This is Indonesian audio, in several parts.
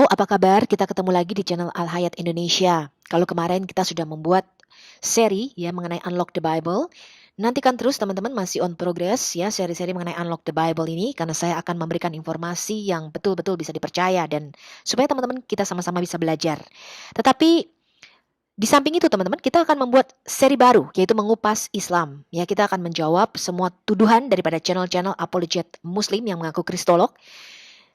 apa kabar? Kita ketemu lagi di channel Al Hayat Indonesia. Kalau kemarin kita sudah membuat seri ya mengenai Unlock the Bible, nantikan terus teman-teman, masih on progress ya seri-seri mengenai Unlock the Bible ini, karena saya akan memberikan informasi yang betul-betul bisa dipercaya dan supaya teman-teman kita sama-sama bisa belajar. Tetapi di samping itu teman-teman, kita akan membuat seri baru yaitu mengupas Islam. Ya, kita akan menjawab semua tuduhan daripada channel-channel apologet Muslim yang mengaku kristolog.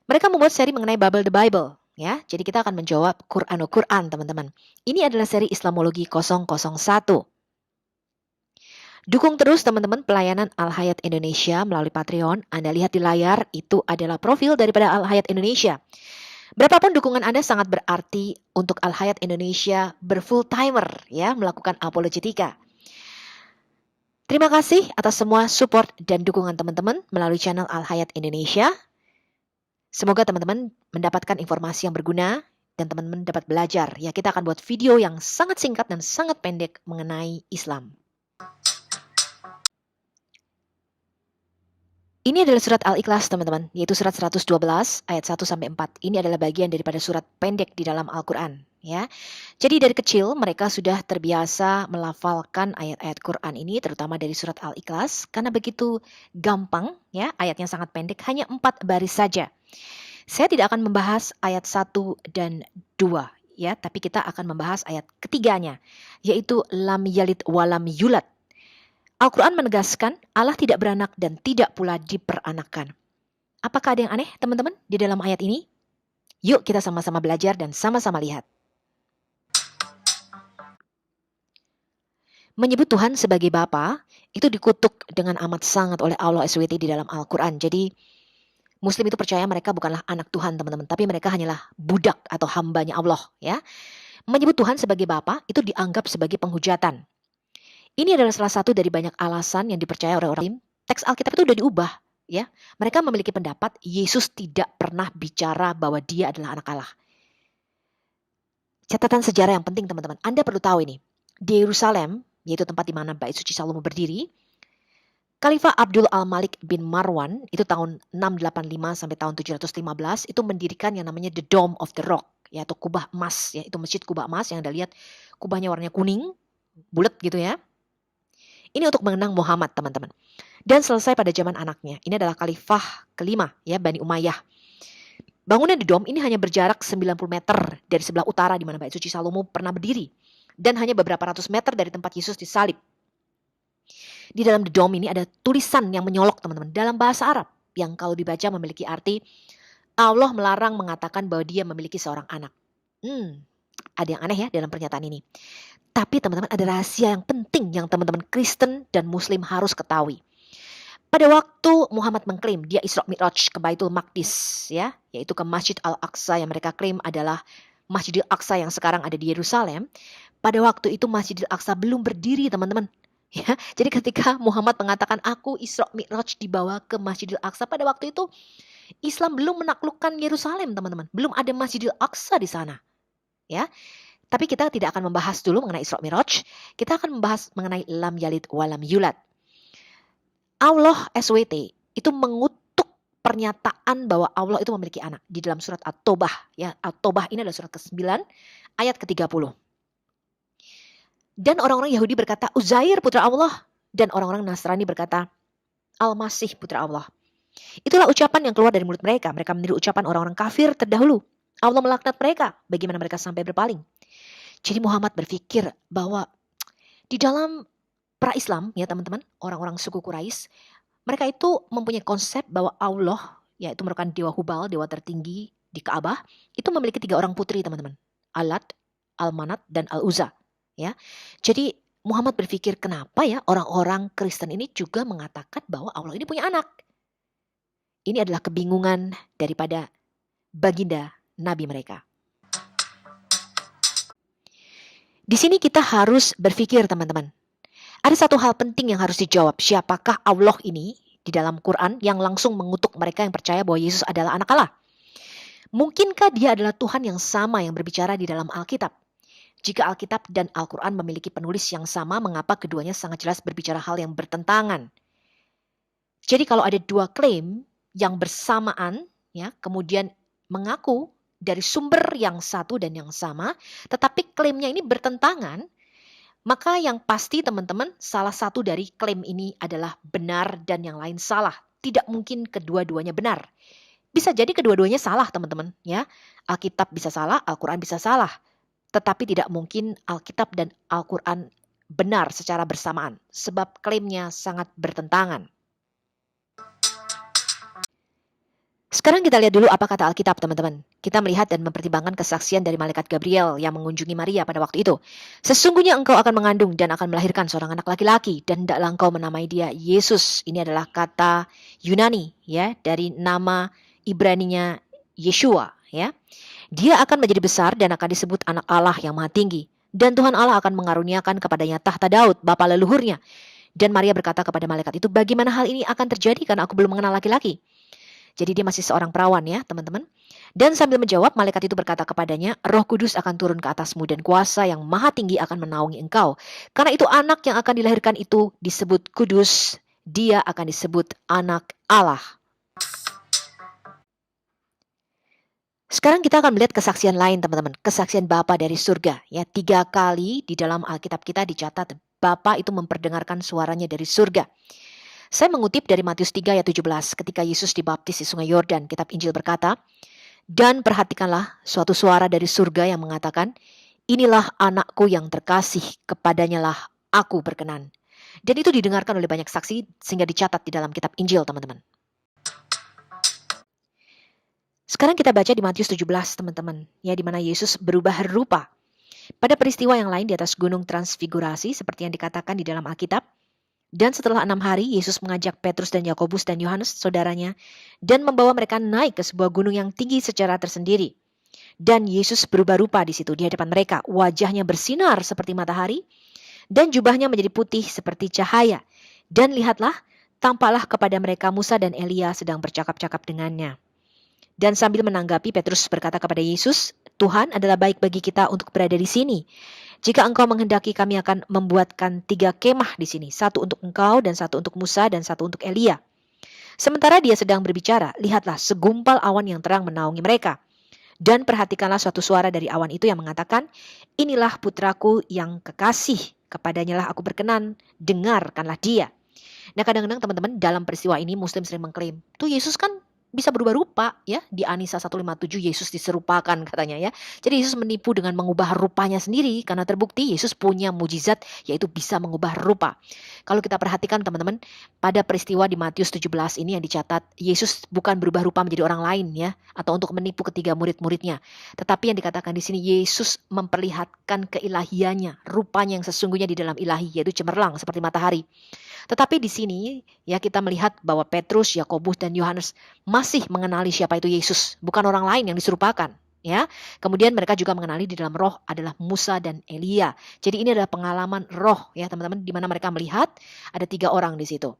Mereka membuat seri mengenai Bible the Bible, ya. Jadi kita akan menjawab Quran, teman-teman. Ini adalah seri Islamologi 001. Dukung terus teman-teman pelayanan Al Hayat Indonesia melalui Patreon. Anda lihat di layar, itu adalah profil daripada Al Hayat Indonesia. Berapapun dukungan Anda sangat berarti untuk Al Hayat Indonesia berfull timer ya melakukan apologetika. Terima kasih atas semua support dan dukungan teman-teman melalui channel Al Hayat Indonesia. Semoga teman-teman mendapatkan informasi yang berguna dan teman-teman dapat belajar. Ya, kita akan buat video yang sangat singkat dan sangat pendek mengenai Islam. Ini adalah surat Al-Ikhlas, teman-teman, yaitu surat 112 ayat 1-4. Ini adalah bagian daripada surat pendek di dalam Al-Quran. Ya, jadi dari kecil mereka sudah terbiasa melafalkan ayat-ayat Quran ini, terutama dari surat Al-Ikhlas, karena begitu gampang, ya, ayatnya sangat pendek, hanya 4 baris saja. Saya tidak akan membahas ayat 1 dan 2, ya, tapi kita akan membahas ayat ketiganya, yaitu lam yalid walam yulad. Al-Quran menegaskan Allah tidak beranak dan tidak pula diperanakan. Apakah ada yang aneh, teman-teman, di dalam ayat ini? Yuk kita sama-sama belajar dan sama-sama lihat. Menyebut Tuhan sebagai Bapa itu dikutuk dengan amat sangat oleh Allah SWT di dalam Al-Quran. Jadi Muslim itu percaya mereka bukanlah anak Tuhan, teman-teman, tapi mereka hanyalah budak atau hambanya Allah, ya. Menyebut Tuhan sebagai Bapa itu dianggap sebagai penghujatan. Ini adalah salah satu dari banyak alasan yang dipercaya oleh orang. Teks Alkitab itu sudah diubah, ya. Mereka memiliki pendapat Yesus tidak pernah bicara bahwa dia adalah anak Allah. Catatan sejarah yang penting, teman-teman. Anda perlu tahu ini. Di Yerusalem, yaitu tempat di mana Bait Suci Salomo berdiri, Khalifah Abdul Al-Malik bin Marwan itu tahun 685 sampai tahun 715 itu mendirikan yang namanya The Dome of the Rock, yaitu kubah emas, ya, itu masjid kubah emas yang Anda lihat kubahnya warnanya kuning, bulat gitu ya. Ini untuk mengenang Muhammad, teman-teman. Dan selesai pada zaman anaknya. Ini adalah Khalifah kelima, ya, Bani Umayyah. Bangunan The Dome ini hanya berjarak 90 meter dari sebelah utara di mana Bait Suci Salomo pernah berdiri dan hanya beberapa ratus meter dari tempat Yesus disalib. Di dalam The Dome ini ada tulisan yang menyolok, teman-teman, dalam bahasa Arab yang kalau dibaca memiliki arti Allah melarang mengatakan bahwa dia memiliki seorang anak. Ada yang aneh ya dalam pernyataan ini. Tapi teman-teman, ada rahasia yang penting yang teman-teman Kristen dan Muslim harus ketahui. Pada waktu Muhammad mengklaim dia Isra Mi'raj ke Baitul Maqdis, ya, yaitu ke Masjid Al-Aqsa yang mereka klaim adalah Masjidil Aqsa yang sekarang ada di Yerusalem. Pada waktu itu Masjidil Aqsa belum berdiri, teman-teman. Ya, jadi ketika Muhammad mengatakan aku Isra Mi'raj dibawa ke Masjidil Aqsa, pada waktu itu Islam belum menaklukkan Yerusalem, teman-teman. Belum ada Masjidil Aqsa di sana. Ya. Tapi kita tidak akan membahas dulu mengenai Isra Mi'raj. Kita akan membahas mengenai lam yalid walam yulad. Allah SWT itu mengutuk pernyataan bahwa Allah itu memiliki anak di dalam surat At-Taubah, ya. At-Taubah ini adalah surat ke-9 ayat ke-30. Dan orang-orang Yahudi berkata Uzair putra Allah, dan orang-orang Nasrani berkata Al-Masih putra Allah. Itulah ucapan yang keluar dari mulut mereka. Mereka meniru ucapan orang-orang kafir terdahulu. Allah melaknat mereka. Bagaimana mereka sampai berpaling? Jadi Muhammad berpikir bahwa di dalam pra-Islam, ya teman-teman, orang-orang suku Quraisy, mereka itu mempunyai konsep bahwa Allah, yaitu merupakan dewa Hubal, dewa tertinggi di Ka'bah, itu memiliki 3 orang putri, teman-teman. Alat, Al-Manat, dan Al-Uzza. Ya. Jadi Muhammad berpikir kenapa ya orang-orang Kristen ini juga mengatakan bahwa Allah ini punya anak. Ini adalah kebingungan daripada baginda Nabi mereka. Di sini kita harus berpikir, teman-teman. Ada satu hal penting yang harus dijawab. Siapakah Allah ini di dalam Quran yang langsung mengutuk mereka yang percaya bahwa Yesus adalah anak Allah? Mungkinkah dia adalah Tuhan yang sama yang berbicara di dalam Alkitab? Jika Alkitab dan Al-Quran memiliki penulis yang sama, mengapa keduanya sangat jelas berbicara hal yang bertentangan? Jadi kalau ada 2 klaim yang bersamaan, ya, kemudian mengaku dari sumber yang satu dan yang sama, tetapi klaimnya ini bertentangan, maka yang pasti teman-teman, salah satu dari klaim ini adalah benar dan yang lain salah. Tidak mungkin kedua-duanya benar. Bisa jadi kedua-duanya salah teman-teman, ya. Alkitab bisa salah, Al-Quran bisa salah. Tetapi tidak mungkin Alkitab dan Al-Quran benar secara bersamaan, sebab klaimnya sangat bertentangan. Sekarang kita lihat dulu apa kata Alkitab, teman-teman. Kita melihat dan mempertimbangkan kesaksian dari malaikat Gabriel yang mengunjungi Maria pada waktu itu. Sesungguhnya engkau akan mengandung dan akan melahirkan seorang anak laki-laki, dan hendaklah engkau menamai dia Yesus. Ini adalah kata Yunani, ya, dari nama Ibraninya Yeshua, ya. Dia akan menjadi besar dan akan disebut anak Allah yang maha tinggi. Dan Tuhan Allah akan mengaruniakan kepadanya tahta Daud, bapa leluhurnya. Dan Maria berkata kepada malaikat itu, bagaimana hal ini akan terjadi karena aku belum mengenal laki-laki? Jadi dia masih seorang perawan, ya teman-teman. Dan sambil menjawab, malaikat itu berkata kepadanya, Roh Kudus akan turun ke atasmu dan kuasa yang maha tinggi akan menaungi engkau. Karena itu anak yang akan dilahirkan itu disebut kudus, dia akan disebut anak Allah. Sekarang kita akan melihat kesaksian lain, teman-teman. Kesaksian Bapa dari surga. Ya, 3 kali di dalam Alkitab kita dicatat Bapa itu memperdengarkan suaranya dari surga. Saya mengutip dari Matius 3 ayat 17 ketika Yesus dibaptis di sungai Yordan. Kitab Injil berkata, dan perhatikanlah suatu suara dari surga yang mengatakan, inilah anakku yang terkasih, kepadanya lah aku berkenan. Dan itu didengarkan oleh banyak saksi sehingga dicatat di dalam kitab Injil, teman-teman. Sekarang kita baca di Matius 17, teman-teman, ya, di mana Yesus berubah rupa. Pada peristiwa yang lain di atas gunung transfigurasi seperti yang dikatakan di dalam Alkitab, dan setelah 6 hari, Yesus mengajak Petrus dan Yakobus dan Yohanes, saudaranya, dan membawa mereka naik ke sebuah gunung yang tinggi secara tersendiri. Dan Yesus berubah rupa di situ di hadapan mereka. Wajahnya bersinar seperti matahari, dan jubahnya menjadi putih seperti cahaya. Dan lihatlah, tampaklah kepada mereka Musa dan Elia sedang bercakap-cakap dengannya. Dan sambil menanggapi, Petrus berkata kepada Yesus, Tuhan, adalah baik bagi kita untuk berada di sini. Jika engkau menghendaki, kami akan membuatkan 3 kemah di sini. 1 untuk engkau, dan 1 untuk Musa, dan 1 untuk Elia. Sementara dia sedang berbicara, lihatlah segumpal awan yang terang menaungi mereka. Dan perhatikanlah suatu suara dari awan itu yang mengatakan, inilah putraku yang kekasih, kepadanya lah aku berkenan, dengarkanlah dia. Nah, kadang-kadang teman-teman dalam peristiwa ini Muslim sering mengklaim, tuh Yesus kan bisa berubah rupa, ya. Di Anisa 157 Yesus diserupakan katanya, ya. Jadi Yesus menipu dengan mengubah rupanya sendiri karena terbukti Yesus punya mujizat yaitu bisa mengubah rupa. Kalau kita perhatikan teman-teman, pada peristiwa di Matius 17 ini yang dicatat, Yesus bukan berubah rupa menjadi orang lain, ya, atau untuk menipu ketiga murid-muridnya. Tetapi yang dikatakan di sini Yesus memperlihatkan keilahiannya, rupanya yang sesungguhnya di dalam ilahi, yaitu cemerlang seperti matahari. Tetapi di sini ya kita melihat bahwa Petrus, Yakobus dan Yohanes masih mengenali siapa itu Yesus, bukan orang lain yang diserupakan, ya. Kemudian mereka juga mengenali di dalam roh adalah Musa dan Elia. Jadi ini adalah pengalaman roh, ya teman-teman, di mana mereka melihat ada 3 orang di situ.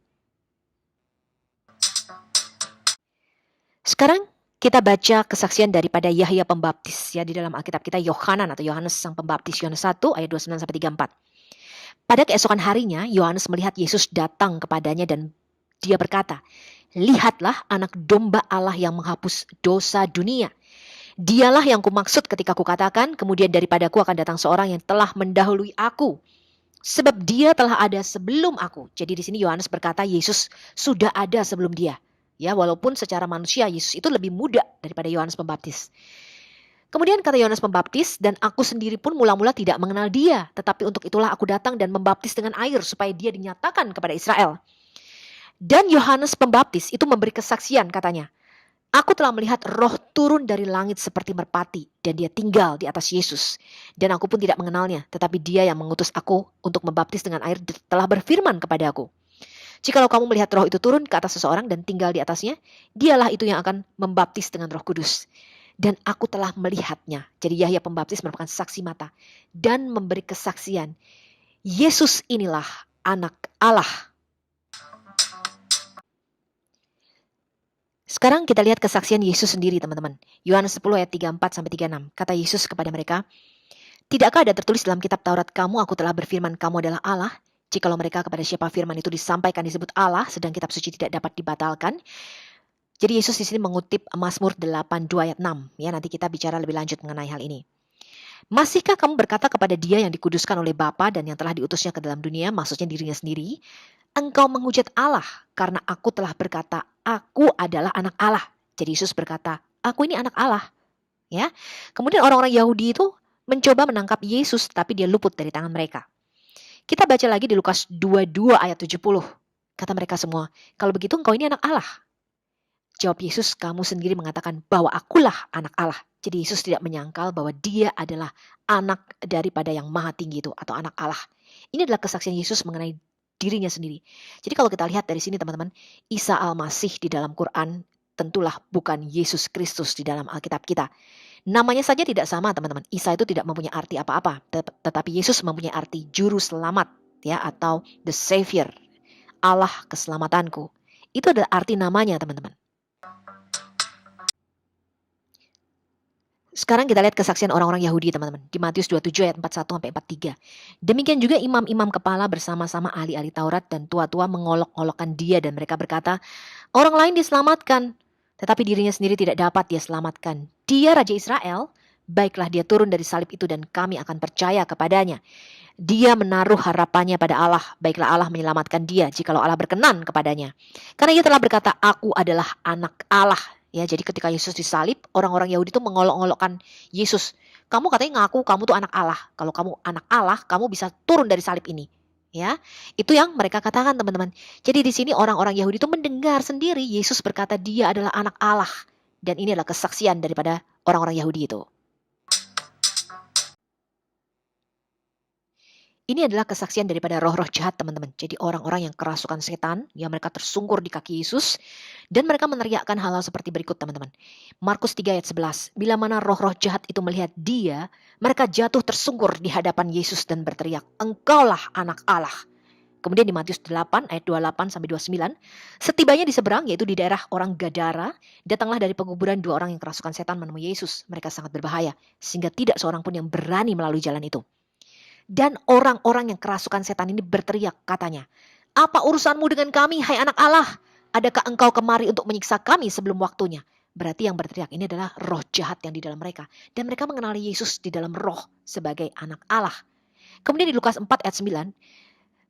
Sekarang kita baca kesaksian daripada Yahya Pembaptis, ya, di dalam Alkitab kita Yohanan atau Yohanes Sang Pembaptis, Yohanes 1 ayat 29 sampai 34. Pada keesokan harinya, Yohanes melihat Yesus datang kepadanya dan dia berkata, lihatlah anak domba Allah yang menghapus dosa dunia. Dialah yang kumaksud ketika kukatakan, kemudian daripadaku akan datang seorang yang telah mendahului aku. Sebab dia telah ada sebelum aku. Jadi di sini Yohanes berkata Yesus sudah ada sebelum dia. Ya, walaupun secara manusia Yesus itu lebih muda daripada Yohanes Pembaptis. Kemudian kata Yohanes Pembaptis, dan aku sendiri pun mula-mula tidak mengenal dia. Tetapi untuk itulah aku datang dan membaptis dengan air supaya dia dinyatakan kepada Israel. Dan Yohanes Pembaptis itu memberi kesaksian katanya. Aku telah melihat roh turun dari langit seperti merpati. Dan dia tinggal di atas Yesus. Dan aku pun tidak mengenalnya. Tetapi dia yang mengutus aku untuk membaptis dengan air telah berfirman kepada aku. Jikalau kamu melihat roh itu turun ke atas seseorang dan tinggal di atasnya, dialah itu yang akan membaptis dengan Roh Kudus. Dan aku telah melihatnya. Jadi Yahya Pembaptis merupakan saksi mata. Dan memberi kesaksian. Yesus inilah anak Allah. Sekarang kita lihat kesaksian Yesus sendiri teman-teman. Yohanes 10 ayat 34 sampai 36. Kata Yesus kepada mereka, tidakkah ada tertulis dalam kitab Taurat kamu, aku telah berfirman kamu adalah Allah? Jikalau mereka kepada siapa firman itu disampaikan disebut Allah, sedang kitab suci tidak dapat dibatalkan. Jadi Yesus di sini mengutip Mazmur 82 ayat 6. Ya, nanti kita bicara lebih lanjut mengenai hal ini. Masihkah kamu berkata kepada Dia yang dikuduskan oleh Bapa dan yang telah diutusnya ke dalam dunia, maksudnya dirinya sendiri, engkau menghujat Allah karena aku telah berkata, aku adalah anak Allah. Jadi Yesus berkata, aku ini anak Allah. Ya. Kemudian orang-orang Yahudi itu mencoba menangkap Yesus, tapi dia luput dari tangan mereka. Kita baca lagi di Lukas 22 ayat 70. Kata mereka semua, kalau begitu engkau ini anak Allah. Jawab Yesus, kamu sendiri mengatakan bahwa akulah anak Allah. Jadi Yesus tidak menyangkal bahwa dia adalah anak daripada yang maha tinggi itu atau anak Allah. Ini adalah kesaksian Yesus mengenai dirinya sendiri. Jadi kalau kita lihat dari sini teman-teman, Isa Al-Masih di dalam Quran tentulah bukan Yesus Kristus di dalam Alkitab kita. Namanya saja tidak sama teman-teman. Isa itu tidak mempunyai arti apa-apa, tetapi Yesus mempunyai arti juru selamat ya, atau the Savior, Allah keselamatanku. Itu adalah arti namanya teman-teman. Sekarang kita lihat kesaksian orang-orang Yahudi teman-teman. Di Matius 27 ayat 41-43. Demikian juga imam-imam kepala bersama-sama ahli-ahli Taurat dan tua-tua mengolok-olokkan dia. Dan mereka berkata, orang lain diselamatkan, tetapi dirinya sendiri tidak dapat dia selamatkan. Dia Raja Israel, baiklah dia turun dari salib itu dan kami akan percaya kepadanya. Dia menaruh harapannya pada Allah, baiklah Allah menyelamatkan dia jikalau Allah berkenan kepadanya. Karena ia telah berkata, aku adalah anak Allah. Ya, jadi ketika Yesus disalib, orang-orang Yahudi itu mengolok-olokkan Yesus. Kamu katanya ngaku kamu tuh anak Allah. Kalau kamu anak Allah, kamu bisa turun dari salib ini. Ya, itu yang mereka katakan teman-teman. Jadi di sini orang-orang Yahudi itu mendengar sendiri Yesus berkata dia adalah anak Allah. Dan ini adalah kesaksian daripada orang-orang Yahudi itu. Ini adalah kesaksian daripada roh-roh jahat teman-teman. Jadi orang-orang yang kerasukan setan, yang mereka tersungkur di kaki Yesus, dan mereka meneriakkan hal-hal seperti berikut teman-teman. Markus 3 ayat 11, bila mana roh-roh jahat itu melihat dia, mereka jatuh tersungkur di hadapan Yesus dan berteriak, engkaulah anak Allah. Kemudian di Matius 8 ayat 28-29, setibanya di seberang, yaitu di daerah orang Gadara, datanglah dari penguburan dua orang yang kerasukan setan menemui Yesus. Mereka sangat berbahaya, sehingga tidak seorang pun yang berani melalui jalan itu. Dan orang-orang yang kerasukan setan ini berteriak katanya, apa urusanmu dengan kami, hai anak Allah? Adakah engkau kemari untuk menyiksa kami sebelum waktunya? Berarti yang berteriak ini adalah roh jahat yang di dalam mereka. Dan mereka mengenali Yesus di dalam roh sebagai anak Allah. Kemudian di Lukas 4 ayat 9,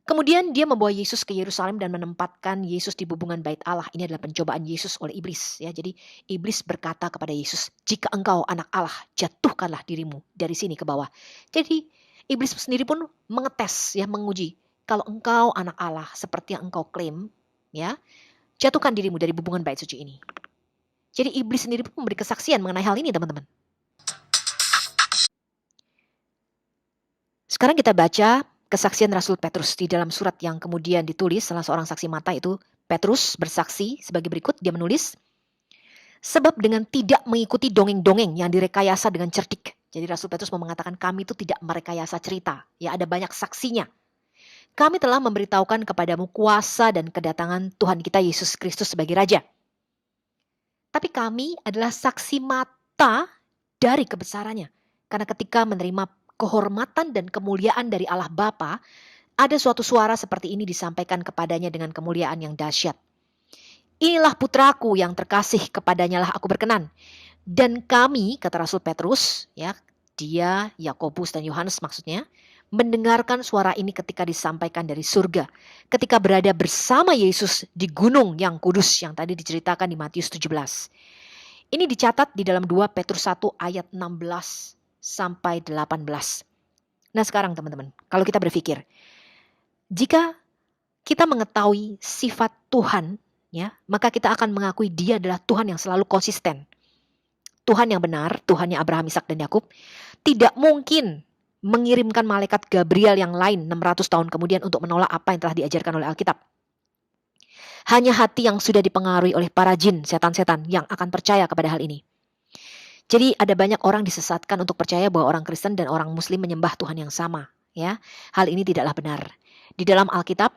kemudian dia membawa Yesus ke Yerusalem dan menempatkan Yesus di bubungan bait Allah. Ini adalah pencobaan Yesus oleh iblis. Ya, jadi iblis berkata kepada Yesus, jika engkau anak Allah, jatuhkanlah dirimu dari sini ke bawah. Jadi iblis sendiri pun mengetes, ya, menguji. Kalau engkau anak Allah seperti yang engkau klaim, ya, jatuhkan dirimu dari bubungan bait suci ini. Jadi iblis sendiri pun memberi kesaksian mengenai hal ini, teman-teman. Sekarang kita baca kesaksian Rasul Petrus di dalam surat yang kemudian ditulis salah seorang saksi mata, itu Petrus bersaksi sebagai berikut. Dia menulis, sebab dengan tidak mengikuti dongeng-dongeng yang direkayasa dengan cerdik. Jadi Rasul Petrus mau mengatakan kami itu tidak merekayasa cerita. Ya, ada banyak saksinya. Kami telah memberitahukan kepadamu kuasa dan kedatangan Tuhan kita Yesus Kristus sebagai Raja. Tapi kami adalah saksi mata dari kebesarannya. Karena ketika menerima kehormatan dan kemuliaan dari Allah Bapa, ada suatu suara seperti ini disampaikan kepadanya dengan kemuliaan yang dahsyat. Inilah putraku yang terkasih, kepadanya lah aku berkenan. Dan kami, kata Rasul Petrus, ya, dia, Yakobus dan Yohanes maksudnya, mendengarkan suara ini ketika disampaikan dari surga. Ketika berada bersama Yesus di gunung yang kudus yang tadi diceritakan di Matius 17. Ini dicatat di dalam 2 Petrus 1 ayat 16 sampai 18. Nah sekarang teman-teman, kalau kita berpikir, jika kita mengetahui sifat Tuhan, ya, maka kita akan mengakui dia adalah Tuhan yang selalu konsisten. Tuhan yang benar, Tuhannya Abraham, Ishak dan Yakub, tidak mungkin mengirimkan malaikat Gabriel yang lain 600 tahun kemudian untuk menolak apa yang telah diajarkan oleh Alkitab. Hanya hati yang sudah dipengaruhi oleh para jin, setan-setan yang akan percaya kepada hal ini. Jadi ada banyak orang disesatkan untuk percaya bahwa orang Kristen dan orang Muslim menyembah Tuhan yang sama. Ya, hal ini tidaklah benar. Di dalam Alkitab,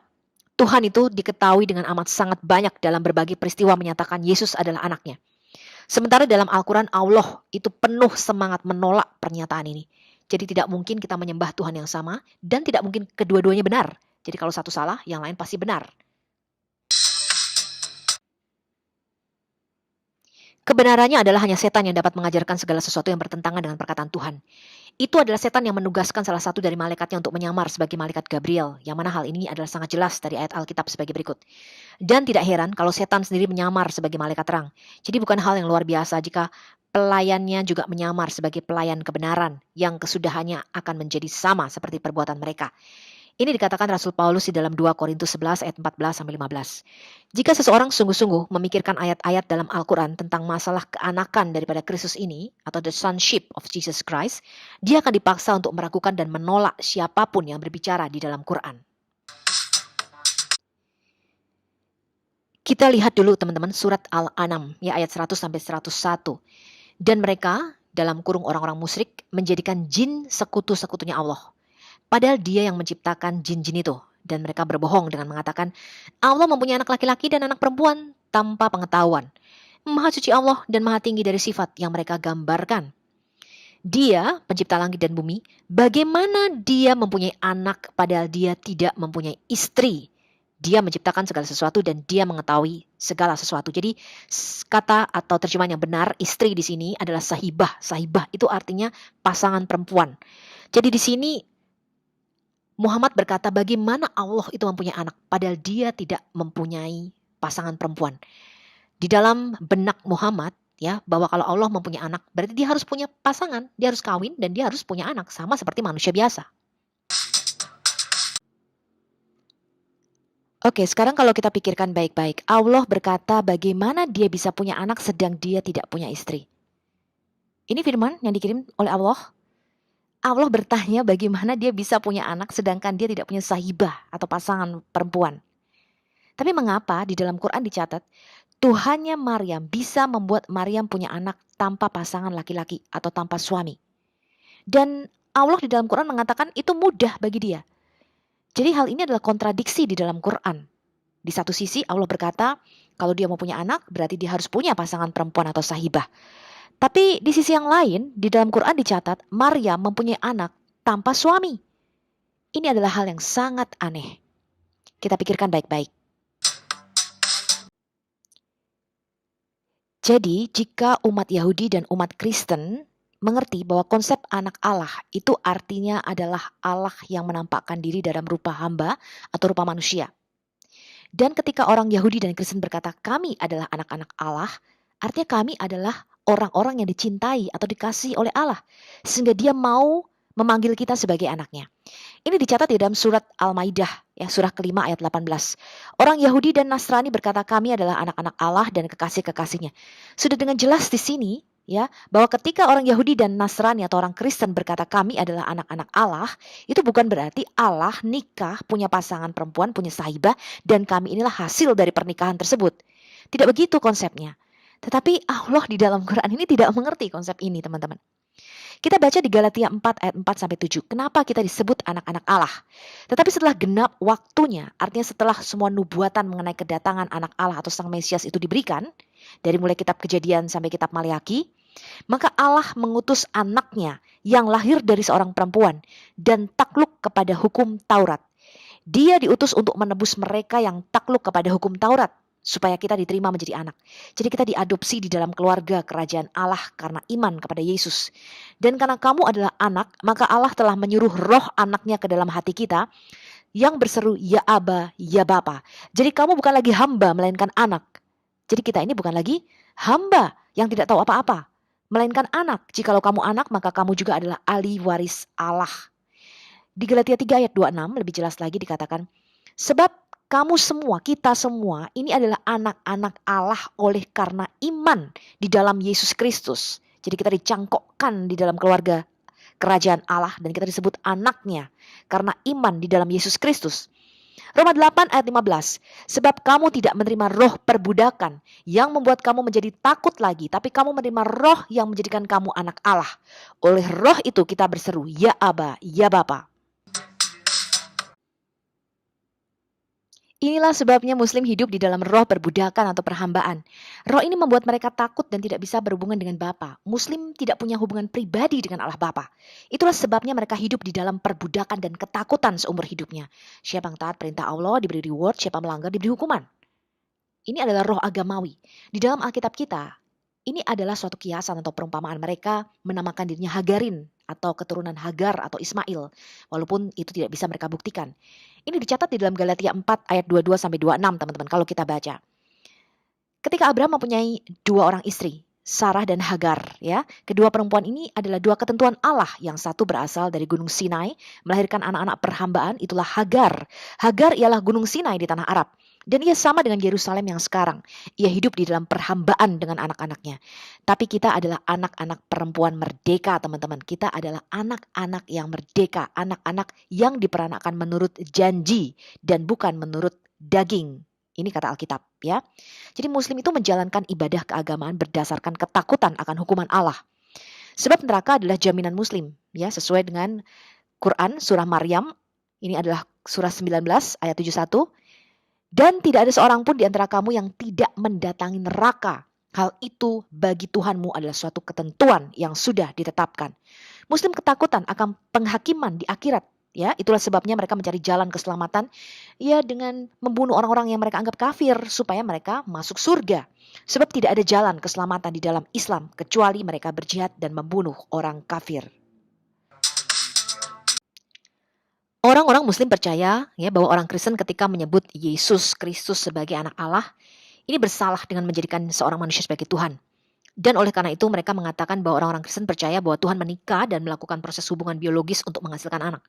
Tuhan itu diketahui dengan amat sangat banyak dalam berbagai peristiwa menyatakan Yesus adalah anaknya. Sementara dalam Al-Quran Allah itu penuh semangat menolak pernyataan ini. Jadi tidak mungkin kita menyembah Tuhan yang sama dan tidak mungkin kedua-duanya benar. Jadi kalau satu salah, yang lain pasti benar. Kebenarannya adalah hanya setan yang dapat mengajarkan segala sesuatu yang bertentangan dengan perkataan Tuhan. Itu adalah setan yang menugaskan salah satu dari malaikatnya untuk menyamar sebagai malaikat Gabriel, yang mana hal ini adalah sangat jelas dari ayat Alkitab sebagai berikut. Dan tidak heran kalau setan sendiri menyamar sebagai malaikat terang. Jadi bukan hal yang luar biasa jika pelayannya juga menyamar sebagai pelayan kebenaran yang kesudahannya akan menjadi sama seperti perbuatan mereka. Ini dikatakan Rasul Paulus di dalam 2 Korintus 11 ayat 14-15. Jika seseorang sungguh-sungguh memikirkan ayat-ayat dalam Al-Quran tentang masalah keanakan daripada Kristus ini, atau the sonship of Jesus Christ, dia akan dipaksa untuk meragukan dan menolak siapapun yang berbicara di dalam Quran. Kita lihat dulu teman-teman surat Al-An'am ya ayat 100-101. Dan mereka, dalam kurung orang-orang musyrik, menjadikan jin sekutu-sekutunya Allah. Padahal dia yang menciptakan jin-jin itu. Dan mereka berbohong dengan mengatakan, Allah mempunyai anak laki-laki dan anak perempuan tanpa pengetahuan. Maha suci Allah dan maha tinggi dari sifat yang mereka gambarkan. Dia, pencipta langit dan bumi, bagaimana dia mempunyai anak padahal dia tidak mempunyai istri. Dia menciptakan segala sesuatu dan dia mengetahui segala sesuatu. Jadi kata atau terjemahan yang benar istri di sini adalah sahibah. Sahibah itu artinya pasangan perempuan. Jadi di sini Muhammad berkata bagaimana Allah itu mempunyai anak padahal dia tidak mempunyai pasangan perempuan. Di dalam benak Muhammad ya bahwa kalau Allah mempunyai anak berarti dia harus punya pasangan, dia harus kawin dan dia harus punya anak sama seperti manusia biasa. Oke, sekarang kalau kita pikirkan baik-baik, Allah berkata bagaimana dia bisa punya anak sedang dia tidak punya istri. Ini firman yang dikirim oleh Allah. Allah bertanya bagaimana dia bisa punya anak sedangkan dia tidak punya sahibah atau pasangan perempuan. Tapi mengapa di dalam Quran dicatat Tuhannya Maryam bisa membuat Maryam punya anak tanpa pasangan laki-laki atau tanpa suami. Dan Allah di dalam Quran mengatakan itu mudah bagi dia. Jadi hal ini adalah kontradiksi di dalam Quran. Di satu sisi Allah berkata kalau dia mau punya anak berarti dia harus punya pasangan perempuan atau sahibah. Tapi di sisi yang lain, di dalam Quran dicatat, Maryam mempunyai anak tanpa suami. Ini adalah hal yang sangat aneh. Kita pikirkan baik-baik. Jadi, jika umat Yahudi dan umat Kristen mengerti bahwa konsep anak Allah itu artinya adalah Allah yang menampakkan diri dalam rupa hamba atau rupa manusia. Dan ketika orang Yahudi dan Kristen berkata, kami adalah anak-anak Allah, artinya kami adalah orang-orang yang dicintai atau dikasihi oleh Allah. Sehingga dia mau memanggil kita sebagai anaknya. Ini dicatat di dalam surat Al-Maidah, ya, surah kelima ayat 18. Orang Yahudi dan Nasrani berkata kami adalah anak-anak Allah dan kekasih-kekasihnya. Sudah dengan jelas di sini, ya, bahwa ketika orang Yahudi dan Nasrani atau orang Kristen berkata kami adalah anak-anak Allah, itu bukan berarti Allah nikah, punya pasangan perempuan, punya sahibah, dan kami inilah hasil dari pernikahan tersebut. Tidak begitu konsepnya. Tetapi Allah di dalam Quran ini tidak mengerti konsep ini, teman-teman. Kita baca di Galatia 4 ayat 4-7. Kenapa kita disebut anak-anak Allah? Tetapi setelah genap waktunya, artinya setelah semua nubuatan mengenai kedatangan anak Allah atau Sang Mesias itu diberikan, dari mulai kitab Kejadian sampai kitab Maleakhi, maka Allah mengutus anaknya yang lahir dari seorang perempuan dan takluk kepada hukum Taurat. Dia diutus untuk menebus mereka yang takluk kepada hukum Taurat, supaya kita diterima menjadi anak. Jadi kita diadopsi di dalam keluarga kerajaan Allah karena iman kepada Yesus. Dan karena kamu adalah anak, maka Allah telah menyuruh roh anaknya ke dalam hati kita yang berseru, ya Aba, ya Bapa. Jadi kamu bukan lagi hamba, melainkan anak. Jadi kita ini bukan lagi hamba yang tidak tahu apa-apa, melainkan anak. Jikalau kamu anak, maka kamu juga adalah ahli waris Allah. Di Galatia 3 ayat 26 lebih jelas lagi dikatakan, sebab kamu semua, kita semua, ini adalah anak-anak Allah oleh karena iman di dalam Yesus Kristus. Jadi kita dicangkokkan di dalam keluarga kerajaan Allah dan kita disebut anaknya karena iman di dalam Yesus Kristus. Roma 8 ayat 15. Sebab kamu tidak menerima roh perbudakan yang membuat kamu menjadi takut lagi, tapi kamu menerima roh yang menjadikan kamu anak Allah. Oleh roh itu kita berseru, ya Aba, ya Bapa. Inilah sebabnya Muslim hidup di dalam roh perbudakan atau perhambaan. Roh ini membuat mereka takut dan tidak bisa berhubungan dengan Bapa. Muslim tidak punya hubungan pribadi dengan Allah Bapa. Itulah sebabnya mereka hidup di dalam perbudakan dan ketakutan seumur hidupnya. Siapa yang taat perintah Allah diberi reward, siapa melanggar diberi hukuman. Ini adalah roh agamawi. Di dalam Alkitab kita, Ini adalah suatu kiasan atau perumpamaan. Mereka menamakan dirinya Hagarin atau keturunan Hagar atau Ismail, walaupun itu tidak bisa mereka buktikan. Ini dicatat di dalam Galatia 4 ayat 22 sampai 26, teman-teman, kalau kita baca. Ketika Abraham mempunyai dua orang istri, Sarah dan Hagar, ya. Kedua perempuan ini adalah dua ketentuan Allah. Yang satu berasal dari Gunung Sinai, melahirkan anak-anak perhambaan, itulah Hagar. Hagar ialah Gunung Sinai di tanah Arab. Dan ia sama dengan Yerusalem yang sekarang. Ia hidup di dalam perhambaan dengan anak-anaknya. Tapi kita adalah anak-anak perempuan merdeka, teman-teman. Kita adalah anak-anak yang merdeka. Anak-anak yang diperanakkan menurut janji dan bukan menurut daging. Ini kata Alkitab, ya. Jadi Muslim itu menjalankan ibadah keagamaan berdasarkan ketakutan akan hukuman Allah. Sebab neraka adalah jaminan Muslim, ya, sesuai dengan Quran surah Maryam. Ini adalah surah 19 ayat 71. Dan tidak ada seorang pun di antara kamu yang tidak mendatangi neraka. Hal itu bagi Tuhanmu adalah suatu ketentuan yang sudah ditetapkan. Muslim ketakutan akan penghakiman di akhirat. Ya, itulah sebabnya mereka mencari jalan keselamatan, ya, dengan membunuh orang-orang yang mereka anggap kafir supaya mereka masuk surga. Sebab tidak ada jalan keselamatan di dalam Islam kecuali mereka berjihad dan membunuh orang kafir. Orang-orang Muslim percaya, ya, bahwa orang Kristen ketika menyebut Yesus Kristus sebagai anak Allah, ini bersalah dengan menjadikan seorang manusia sebagai Tuhan. Dan oleh karena itu mereka mengatakan bahwa orang-orang Kristen percaya bahwa Tuhan menikah dan melakukan proses hubungan biologis untuk menghasilkan anak.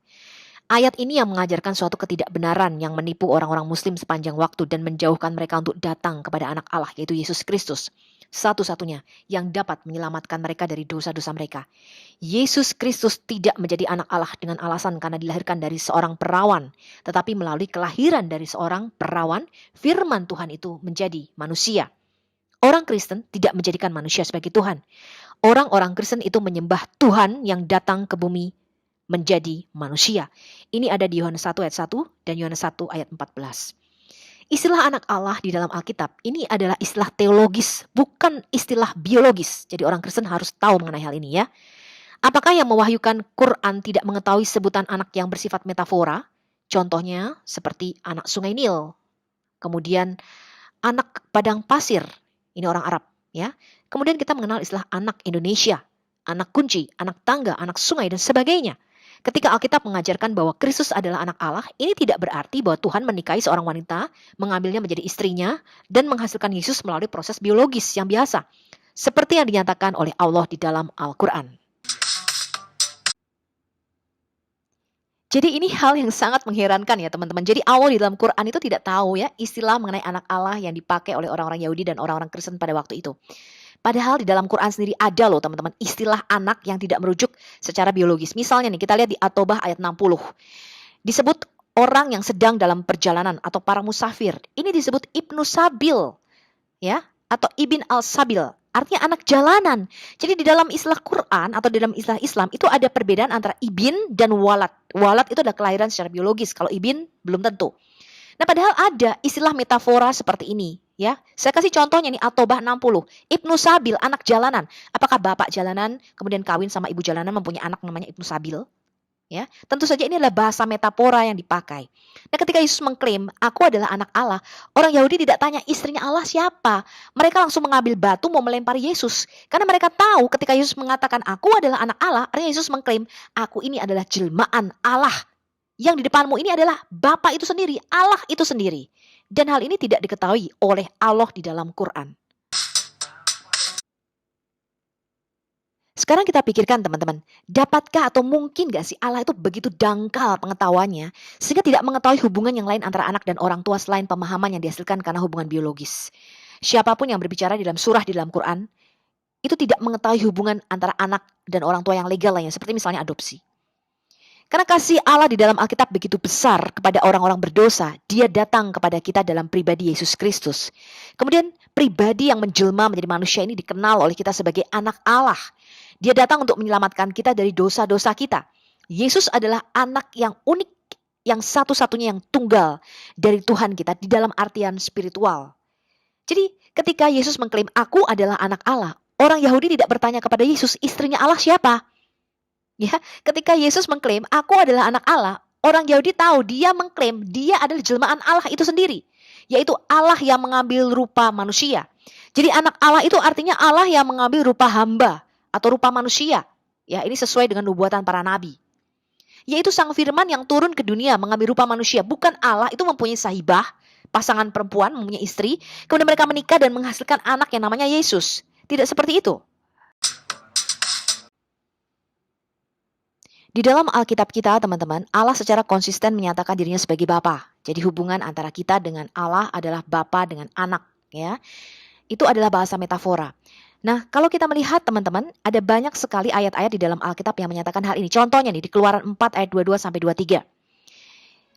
Ayat ini yang mengajarkan suatu ketidakbenaran yang menipu orang-orang Muslim sepanjang waktu dan menjauhkan mereka untuk datang kepada anak Allah, yaitu Yesus Kristus. Satu-satunya yang dapat menyelamatkan mereka dari dosa-dosa mereka. Yesus Kristus tidak menjadi anak Allah dengan alasan karena dilahirkan dari seorang perawan, tetapi melalui kelahiran dari seorang perawan, firman Tuhan itu menjadi manusia. Orang Kristen tidak menjadikan manusia sebagai Tuhan. Orang-orang Kristen itu menyembah Tuhan yang datang ke bumi menjadi manusia. Ini ada di Yohanes 1 ayat 1 dan Yohanes 1 ayat 14. Istilah anak Allah di dalam Alkitab ini adalah istilah teologis, bukan istilah biologis. Jadi orang Kristen harus tahu mengenai hal ini, ya. Apakah yang mewahyukan Quran tidak mengetahui sebutan anak yang bersifat metafora? Contohnya seperti anak sungai Nil. Kemudian anak padang pasir. Ini orang Arab, ya. Kemudian kita mengenal istilah anak Indonesia, anak kunci, anak tangga, anak sungai dan sebagainya. Ketika Alkitab mengajarkan bahwa Kristus adalah anak Allah, ini tidak berarti bahwa Tuhan menikahi seorang wanita, mengambilnya menjadi istrinya, dan menghasilkan Yesus melalui proses biologis yang biasa. Seperti yang dinyatakan oleh Allah di dalam Al-Quran. Jadi ini hal yang sangat mengherankan, ya teman-teman. Jadi Allah di dalam Quran itu tidak tahu, ya, istilah mengenai anak Allah yang dipakai oleh orang-orang Yahudi dan orang-orang Kristen pada waktu itu. Padahal di dalam Quran sendiri ada loh teman-teman istilah anak yang tidak merujuk secara biologis. Misalnya nih kita lihat di At-Taubah ayat 60. Disebut orang yang sedang dalam perjalanan atau para musafir. Ini disebut Ibnu Sabil, ya, atau Ibn al-Sabil. Artinya anak jalanan. Jadi di dalam istilah Quran atau di dalam istilah Islam itu ada perbedaan antara ibn dan walad. Walad itu adalah kelahiran secara biologis. Kalau ibn belum tentu. Nah padahal ada istilah metafora seperti ini. Ya, saya kasih contohnya nih At-Taubah 60. Ibnu Sabil, anak jalanan. Apakah bapak jalanan kemudian kawin sama ibu jalanan mempunyai anak namanya Ibnu Sabil? Ya, tentu saja ini adalah bahasa metafora yang dipakai. Nah, ketika Yesus mengklaim, aku adalah anak Allah, orang Yahudi tidak tanya istrinya Allah siapa. Mereka langsung mengambil batu mau melempari Yesus. Karena mereka tahu ketika Yesus mengatakan aku adalah anak Allah, artinya Yesus mengklaim, aku ini adalah jelmaan Allah. Yang di depanmu ini adalah Bapa itu sendiri, Allah itu sendiri. Dan hal ini tidak diketahui oleh Allah di dalam Quran. Sekarang kita pikirkan teman-teman, dapatkah atau mungkin gak sih Allah itu begitu dangkal pengetahuannya sehingga tidak mengetahui hubungan yang lain antara anak dan orang tua selain pemahaman yang dihasilkan karena hubungan biologis. Siapapun yang berbicara di dalam surah di dalam Quran itu tidak mengetahui hubungan antara anak dan orang tua yang legal lainnya seperti misalnya adopsi. Karena kasih Allah di dalam Alkitab begitu besar kepada orang-orang berdosa, Dia datang kepada kita dalam pribadi Yesus Kristus. Kemudian pribadi yang menjelma menjadi manusia ini dikenal oleh kita sebagai anak Allah. Dia datang untuk menyelamatkan kita dari dosa-dosa kita. Yesus adalah anak yang unik, yang satu-satunya yang tunggal dari Tuhan kita di dalam artian spiritual. Jadi ketika Yesus mengklaim aku adalah anak Allah, orang Yahudi tidak bertanya kepada Yesus, istrinya Allah siapa? Ya, ketika Yesus mengklaim aku adalah anak Allah, orang Yahudi tahu dia mengklaim dia adalah jelmaan Allah itu sendiri, yaitu Allah yang mengambil rupa manusia. Jadi anak Allah itu artinya Allah yang mengambil rupa hamba atau rupa manusia. Ya, ini sesuai dengan nubuatan para nabi. Yaitu Sang Firman yang turun ke dunia mengambil rupa manusia. Bukan Allah itu mempunyai sahibah, pasangan perempuan, mempunyai istri. Kemudian mereka menikah dan menghasilkan anak yang namanya Yesus. Tidak seperti itu. Di dalam Alkitab kita, teman-teman, Allah secara konsisten menyatakan dirinya sebagai Bapa. Jadi hubungan antara kita dengan Allah adalah Bapa dengan anak, ya. Itu adalah bahasa metafora. Nah, kalau kita melihat teman-teman, ada banyak sekali ayat-ayat di dalam Alkitab yang menyatakan hal ini. Contohnya nih, di Keluaran 4 ayat 22 sampai 23.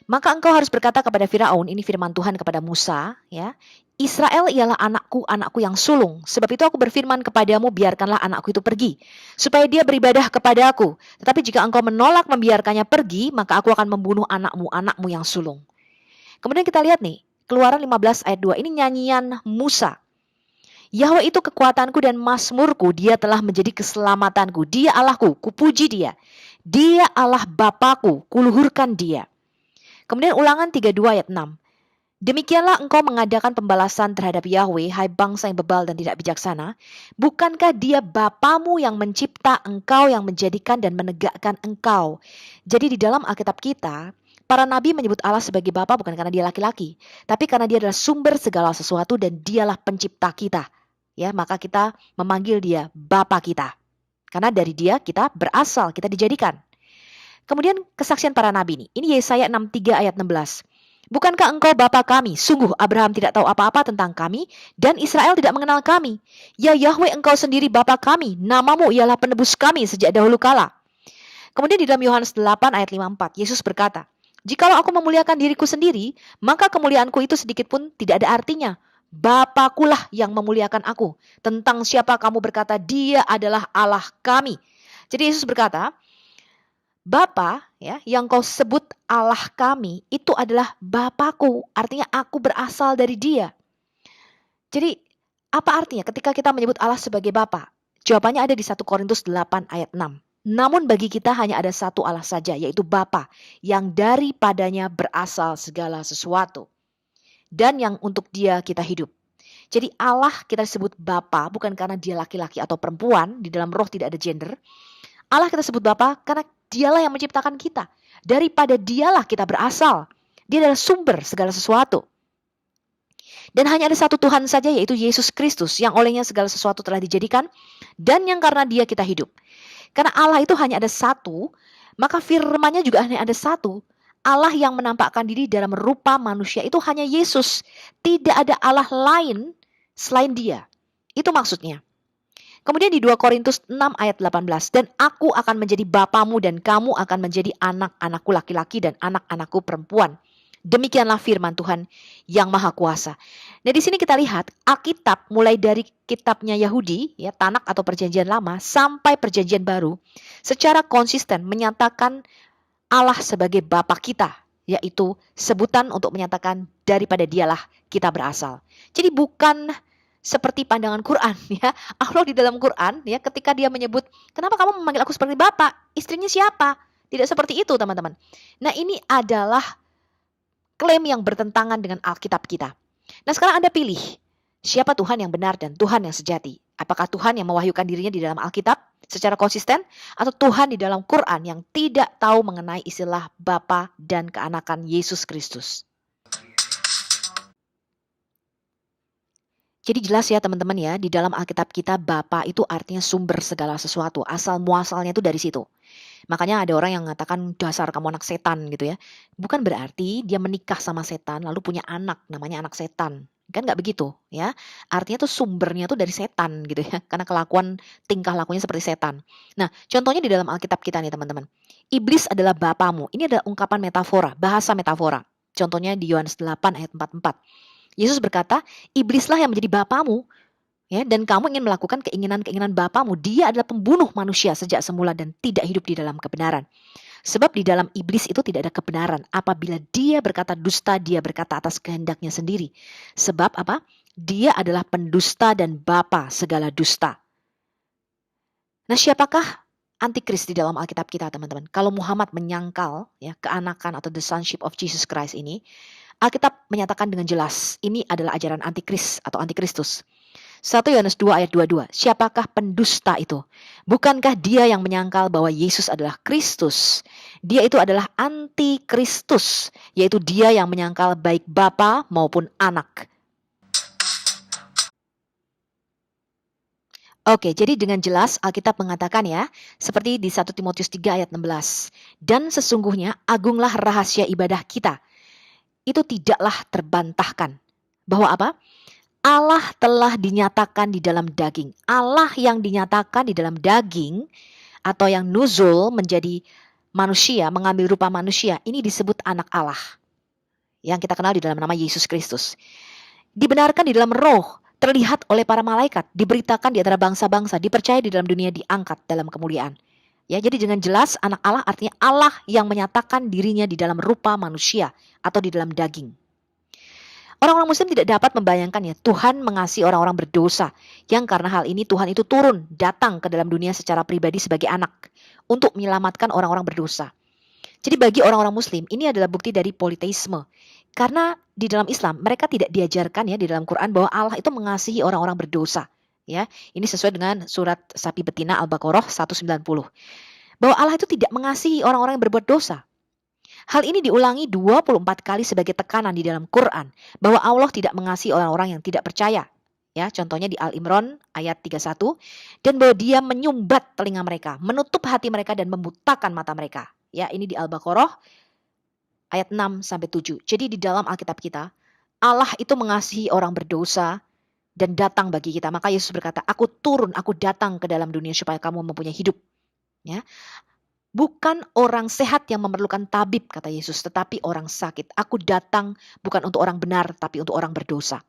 Maka engkau harus berkata kepada Firaun, ini firman Tuhan kepada Musa, ya. Israel ialah anakku, anakku yang sulung. Sebab itu aku berfirman kepadamu, biarkanlah anakku itu pergi, supaya dia beribadah kepadaku. Tetapi jika engkau menolak membiarkannya pergi, maka aku akan membunuh anakmu, anakmu yang sulung. Kemudian kita lihat nih, Keluaran 15 ayat 2, ini nyanyian Musa. Yahweh itu kekuatanku dan mazmurku, dia telah menjadi keselamatanku. Dia Allahku, kupuji dia. Dia Allah Bapakku, kuluhurkan dia. Kemudian Ulangan 32 ayat 6. Demikianlah engkau mengadakan pembalasan terhadap Yahweh, hai bangsa yang bebal dan tidak bijaksana. Bukankah dia Bapamu yang mencipta engkau, yang menjadikan dan menegakkan engkau? Jadi di dalam Alkitab kita, para nabi menyebut Allah sebagai Bapa bukan karena dia laki-laki, tapi karena dia adalah sumber segala sesuatu dan dialah pencipta kita. Ya, maka kita memanggil dia Bapa kita. Karena dari dia kita berasal, kita dijadikan. Kemudian kesaksian para nabi ini. Ini Yesaya 63 ayat 16. Bukankah engkau Bapa kami? Sungguh Abraham tidak tahu apa-apa tentang kami dan Israel tidak mengenal kami. Ya Yahweh, engkau sendiri Bapa kami. Namamu ialah penebus kami sejak dahulu kala. Kemudian di dalam Yohanes 8 ayat 54, Yesus berkata, jikalau aku memuliakan diriku sendiri, maka kemuliaanku itu sedikit pun tidak ada artinya. Bapakulah yang memuliakan aku. Tentang siapa kamu berkata dia adalah Allah kami. Jadi Yesus berkata, Bapa, ya, yang kau sebut Allah kami, itu adalah Bapakku. Artinya aku berasal dari dia. Jadi apa artinya ketika kita menyebut Allah sebagai Bapa? Jawabannya ada di 1 Korintus 8 ayat 6. Namun bagi kita hanya ada satu Allah saja, yaitu Bapa, yang daripadanya berasal segala sesuatu. Dan yang untuk dia kita hidup. Jadi Allah kita sebut Bapa bukan karena dia laki-laki atau perempuan, di dalam roh tidak ada gender. Allah kita sebut Bapa karena dialah yang menciptakan kita. Daripada dialah kita berasal. Dia adalah sumber segala sesuatu. Dan hanya ada satu Tuhan saja, yaitu Yesus Kristus, yang olehnya segala sesuatu telah dijadikan, dan yang karena dia kita hidup. Karena Allah itu hanya ada satu, maka firman-Nya juga hanya ada satu. Allah yang menampakkan diri dalam rupa manusia itu hanya Yesus. Tidak ada Allah lain selain dia. Itu maksudnya. Kemudian di 2 Korintus 6 ayat 18. Dan aku akan menjadi bapamu dan kamu akan menjadi anak-anakku laki-laki dan anak-anakku perempuan. Demikianlah firman Tuhan yang Maha Kuasa. Nah, di sini kita lihat Alkitab mulai dari kitabnya Yahudi, ya, Tanak atau Perjanjian Lama, sampai Perjanjian Baru, secara konsisten menyatakan Allah sebagai Bapa kita, yaitu sebutan untuk menyatakan daripada dialah kita berasal. Jadi bukan seperti pandangan Quran, ya. Allah di dalam Quran, ya, ketika dia menyebut, kenapa kamu memanggil aku seperti Bapa? Istrinya siapa? Tidak seperti itu, teman-teman. Nah, ini adalah klaim yang bertentangan dengan Alkitab kita. Nah, sekarang Anda pilih, siapa Tuhan yang benar dan Tuhan yang sejati? Apakah Tuhan yang mewahyukan dirinya di dalam Alkitab secara konsisten, atau Tuhan di dalam Quran yang tidak tahu mengenai istilah Bapa dan keanakan Yesus Kristus? Jadi jelas ya teman-teman ya, di dalam Alkitab kita Bapa itu artinya sumber segala sesuatu, asal muasalnya itu dari situ. Makanya ada orang yang mengatakan dasar kamu anak setan gitu ya. Bukan berarti dia menikah sama setan lalu punya anak namanya anak setan. Kan nggak begitu ya. Artinya tuh sumbernya tuh dari setan gitu ya. Karena tingkah lakunya seperti setan. Nah, contohnya di dalam Alkitab kita nih teman-teman. Iblis adalah bapamu. Ini adalah ungkapan metafora, bahasa metafora. Contohnya di Yohanes 8 ayat 44. Yesus berkata, iblislah yang menjadi bapamu. Ya, dan kamu ingin melakukan keinginan-keinginan bapamu. Dia adalah pembunuh manusia sejak semula dan tidak hidup di dalam kebenaran. Sebab di dalam iblis itu tidak ada kebenaran. Apabila dia berkata dusta, dia berkata atas kehendaknya sendiri. Sebab apa? Dia adalah pendusta dan bapa segala dusta. Nah, siapakah antikris di dalam Alkitab kita, teman-teman? Kalau Muhammad menyangkal ya keanakan atau the sonship of Jesus Christ ini, Alkitab menyatakan dengan jelas ini adalah ajaran antikris atau antikristus. 1 Yohanes 2 ayat 22. Siapakah pendusta itu? Bukankah dia yang menyangkal bahwa Yesus adalah Kristus? Dia itu adalah anti-Kristus, yaitu dia yang menyangkal baik Bapa maupun Anak. Oke, jadi dengan jelas Alkitab mengatakan ya, seperti di 1 Timotius 3 ayat 16. Dan sesungguhnya agunglah rahasia ibadah kita. Itu tidaklah terbantahkan. Bahwa apa? Allah telah dinyatakan di dalam daging. Allah yang dinyatakan di dalam daging atau yang nuzul menjadi manusia, mengambil rupa manusia, ini disebut anak Allah. Yang kita kenal di dalam nama Yesus Kristus. Dibenarkan di dalam roh, terlihat oleh para malaikat, diberitakan di antara bangsa-bangsa, dipercaya di dalam dunia, diangkat dalam kemuliaan. Ya, jadi dengan jelas anak Allah artinya Allah yang menyatakan dirinya di dalam rupa manusia atau di dalam daging. Orang-orang muslim tidak dapat membayangkan ya, Tuhan mengasihi orang-orang berdosa, yang karena hal ini Tuhan itu turun, datang ke dalam dunia secara pribadi sebagai anak, untuk menyelamatkan orang-orang berdosa. Jadi bagi orang-orang muslim, ini adalah bukti dari politeisme. Karena di dalam Islam, mereka tidak diajarkan ya di dalam Quran bahwa Allah itu mengasihi orang-orang berdosa. Ya, ini sesuai dengan surat sapi betina Al-Baqarah 190. Bahwa Allah itu tidak mengasihi orang-orang yang berbuat dosa. Hal ini diulangi 24 kali sebagai tekanan di dalam Quran bahwa Allah tidak mengasihi orang-orang yang tidak percaya. Ya, contohnya di Al-Imran ayat 31, dan bahwa dia menyumbat telinga mereka, menutup hati mereka dan membutakan mata mereka. Ya, ini di Al-Baqarah ayat 6 sampai 7. Jadi di dalam Alkitab kita, Allah itu mengasihi orang berdosa dan datang bagi kita. Maka Yesus berkata, "Aku turun, aku datang ke dalam dunia supaya kamu mempunyai hidup." Ya. Bukan orang sehat yang memerlukan tabib, kata Yesus, tetapi orang sakit. Aku datang bukan untuk orang benar, tapi untuk orang berdosa.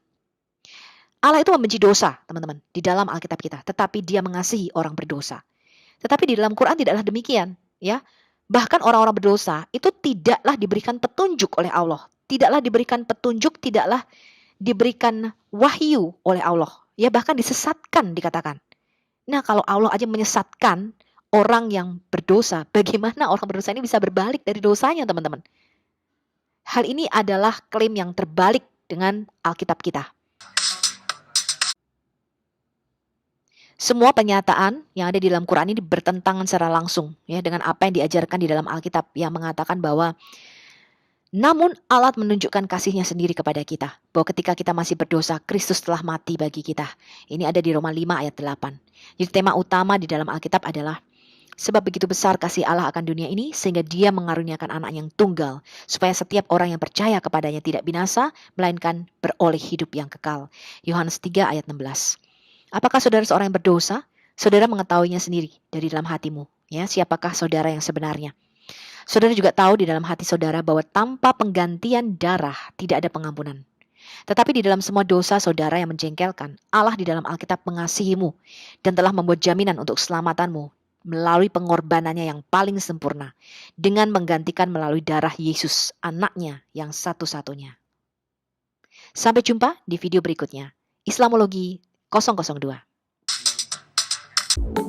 Allah itu membenci dosa, teman-teman, di dalam Alkitab kita. Tetapi dia mengasihi orang berdosa. Tetapi di dalam Quran tidaklah demikian. Ya, bahkan orang-orang berdosa itu tidaklah diberikan petunjuk oleh Allah. Tidaklah diberikan petunjuk, tidaklah diberikan wahyu oleh Allah. Ya, bahkan disesatkan dikatakan. Nah, kalau Allah aja menyesatkan orang yang berdosa, bagaimana orang berdosa ini bisa berbalik dari dosanya, teman-teman? Hal ini adalah klaim yang terbalik dengan Alkitab kita. Semua pernyataan yang ada di dalam Quran ini bertentangan secara langsung ya dengan apa yang diajarkan di dalam Alkitab yang mengatakan bahwa namun Allah menunjukkan kasih-Nya sendiri kepada kita, bahwa ketika kita masih berdosa, Kristus telah mati bagi kita. Ini ada di Roma 5 ayat 8. Jadi tema utama di dalam Alkitab adalah sebab begitu besar kasih Allah akan dunia ini, sehingga dia mengaruniakan anak yang tunggal, supaya setiap orang yang percaya kepadanya tidak binasa, melainkan beroleh hidup yang kekal. Yohanes 3 ayat 16. Apakah saudara seorang yang berdosa? Saudara mengetahuinya sendiri dari dalam hatimu. Ya, siapakah saudara yang sebenarnya? Saudara juga tahu di dalam hati saudara bahwa tanpa penggantian darah tidak ada pengampunan. Tetapi di dalam semua dosa saudara yang menjengkelkan, Allah di dalam Alkitab mengasihimu dan telah membuat jaminan untuk keselamatanmu melalui pengorbanannya yang paling sempurna, dengan menggantikan melalui darah Yesus, anaknya yang satu-satunya. Sampai jumpa di video berikutnya. Islamologi 002.